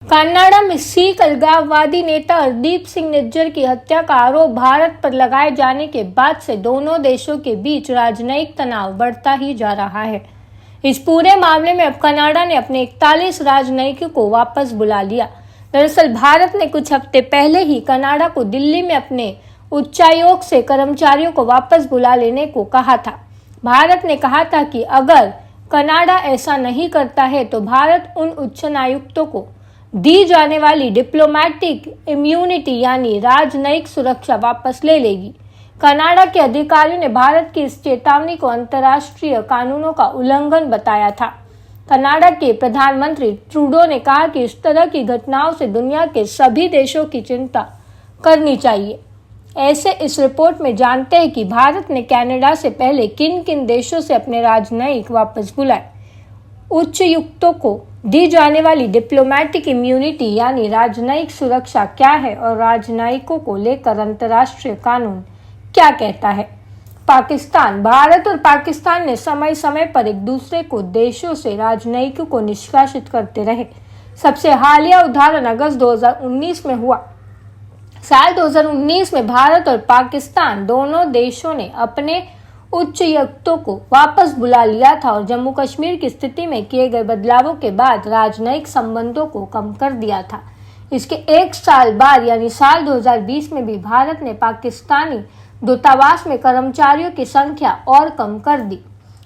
Canada में सिख अलगाववादी नेता हरदीप सिंह निज्जर की हत्या का आरोप भारत पर लगाए जाने के बाद से दोनों देशों के बीच राजनयिक तनाव बढ़ता ही जा रहा है। इस पूरे मामले में अब कनाडा ने अपने 41 राजनयिकों को वापस बुला लिया। दरअसल भारत ने कुछ हफ्ते पहले ही कनाडा को दिल्ली में अपने उच्चायोग से कर्मचारियों को वापस बुला लेने को कहा था। भारत ने कहा था कि अगर कनाडा ऐसा नहीं करता है तो भारत उन उच्चायुक्तों को दी जाने वाली डिप्लोमेटिक इम्यूनिटी यानी राजनयिक सुरक्षा वापस ले लेगी। कनाडा के अधिकारियों ने भारत की इस चेतावनी को अंतर्राष्ट्रीय कानूनों का उल्लंघन बताया था। कनाडा के प्रधानमंत्री ट्रूडो ने कहा कि इस तरह की घटनाओं से दुनिया के सभी देशों की चिंता करनी चाहिए। ऐसे इस रिपोर्ट में जानते हैं कि भारत ने कनाडा से पहले किन किन देशों से अपने राजनयिक वापस बुलाए। उच्चायुक्तों को दी जाने वाली डिप्लोमेटिक इम्यूनिटी यानी राजनयिक सुरक्षा क्या है और राजनयिकों को लेकर अंतर्राष्ट्रीय कानून क्या कहता है। पाकिस्तान, भारत और पाकिस्तान ने समय समय पर एक दूसरे को देशों से राजनयिकों को निष्कासित करते रहे। सबसे हालिया उदाहरण अगस्त 2019 में हुआ। साल 2019 में भारत और पाकिस्तान दोनों देशों ने अपने उच्चायुक्तों को वापस बुला लिया था और जम्मू कश्मीर की स्थिति में किए गए बदलावों के बाद राजनयिक संबंधों को कम कर दिया था। इसके एक साल बाद यानी साल 2020 में भी भारत ने पाकिस्तानी दूतावास में कर्मचारियों की संख्या और कम कर दी।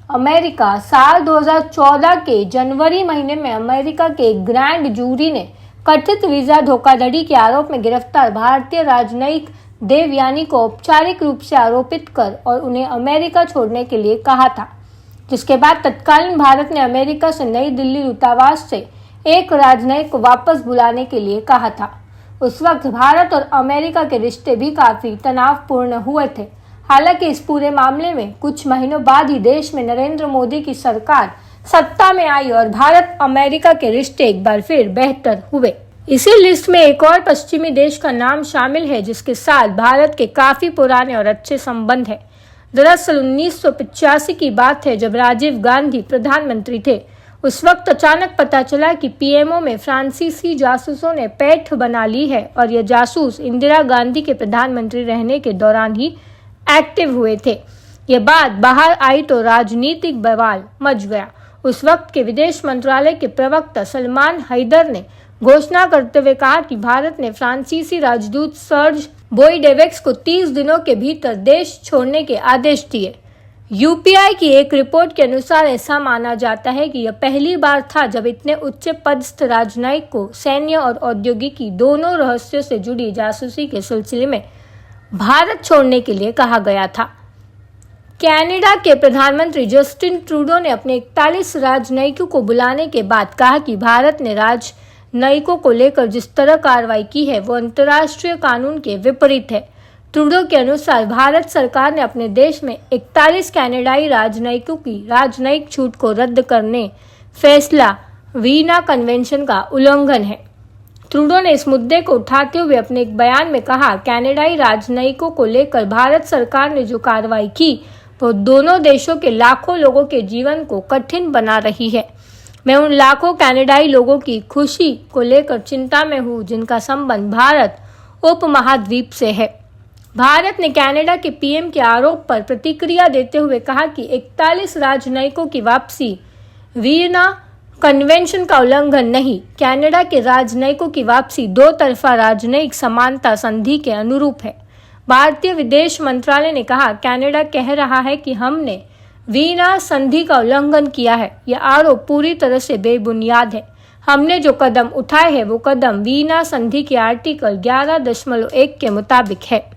अमेरिका, साल 2014 के जनवरी महीने में अमेरिका के एक ग्रैंड जूरी ने कथित वीजा धोखाधड़ी के आरोप में गिरफ्तार भारतीय राजनयिक देवयानी को औपचारिक रूप से आरोपित कर और उन्हें अमेरिका छोड़ने के लिए कहा था, जिसके बाद तत्कालीन भारत ने अमेरिका से नई दिल्ली दूतावास से एक राजनयिक को वापस बुलाने के लिए कहा था। उस वक्त भारत और अमेरिका के रिश्ते भी काफी तनावपूर्ण हुए थे। हालांकि इस पूरे मामले में कुछ महीनों बाद ही देश में नरेंद्र मोदी की सरकार सत्ता में आई और भारत अमेरिका के रिश्ते एक बार फिर बेहतर हुए। इसी लिस्ट में एक और पश्चिमी देश का नाम शामिल है जिसके साथ भारत के काफी पुराने और अच्छे संबंध हैं। दरअसल 1985 की बात है जब राजीव गांधी प्रधानमंत्री थे। उस वक्त अचानक पता चला कि पीएमओ में फ्रांसीसी जासूसों ने पैठ बना ली है और ये जासूस इंदिरा गांधी के प्रधानमंत्री रहने के दौरान ही एक्टिव हुए थे। ये बात बाहर आई तो राजनीतिक बवाल मच गया। उस वक्त के विदेश मंत्रालय के प्रवक्ता सलमान हैदर ने घोषणा करते हुए कहा कि भारत ने फ्रांसीसी राजदूत सर्ज बोइडेवेक्स को 30 दिनों के भीतर देश छोड़ने के आदेश दिए। यूपीआई की एक रिपोर्ट के अनुसार ऐसा माना जाता है कि यह पहली बार था जब इतने उच्च पदस्थ राजनयिक को सैन्य और औद्योगिकी दोनों रहस्यों से जुड़ी जासूसी के सिलसिले में भारत छोड़ने के लिए कहा गया था। कनाडा के प्रधानमंत्री जस्टिन ट्रूडो ने अपने 41 राजनयिकों को बुलाने के बाद कहा कि भारत ने राजनयिकों को लेकर जिस तरह कार्रवाई की है वो अंतर्राष्ट्रीय कानून के विपरीत है। ट्रूडो के अनुसार भारत सरकार ने अपने देश में 41 कनाडाई राजनयिकों की राजनयिक छूट को रद्द करने फैसला वीना कन्वेंशन का उल्लंघन है। ट्रूडो ने इस मुद्दे को उठाते हुए अपने एक बयान में कहा, कनाडाई राजनयिकों को लेकर भारत सरकार ने जो कार्रवाई की वो दोनों देशों के लाखों लोगों के जीवन को कठिन बना रही है। मैं उन लाखों कनाडाई लोगों की खुशी को लेकर चिंता में हूँ जिनका संबंध भारत उपमहाद्वीप से है। भारत ने कनाडा के पीएम के आरोप पर प्रतिक्रिया देते हुए कहा कि 41 राजनयिकों की वापसी वीना कन्वेंशन का उल्लंघन नहीं। कनाडा के राजनयिकों की वापसी दो तरफा राजनयिक समानता संधि के अनुरूप है। भारतीय विदेश मंत्रालय ने कहा, कनाडा कह रहा है कि हमने वीना संधि का उल्लंघन किया है। यह आरोप पूरी तरह से बेबुनियाद है। हमने जो कदम उठाए हैं वो कदम वीना संधि के आर्टिकल 11.1 के मुताबिक है।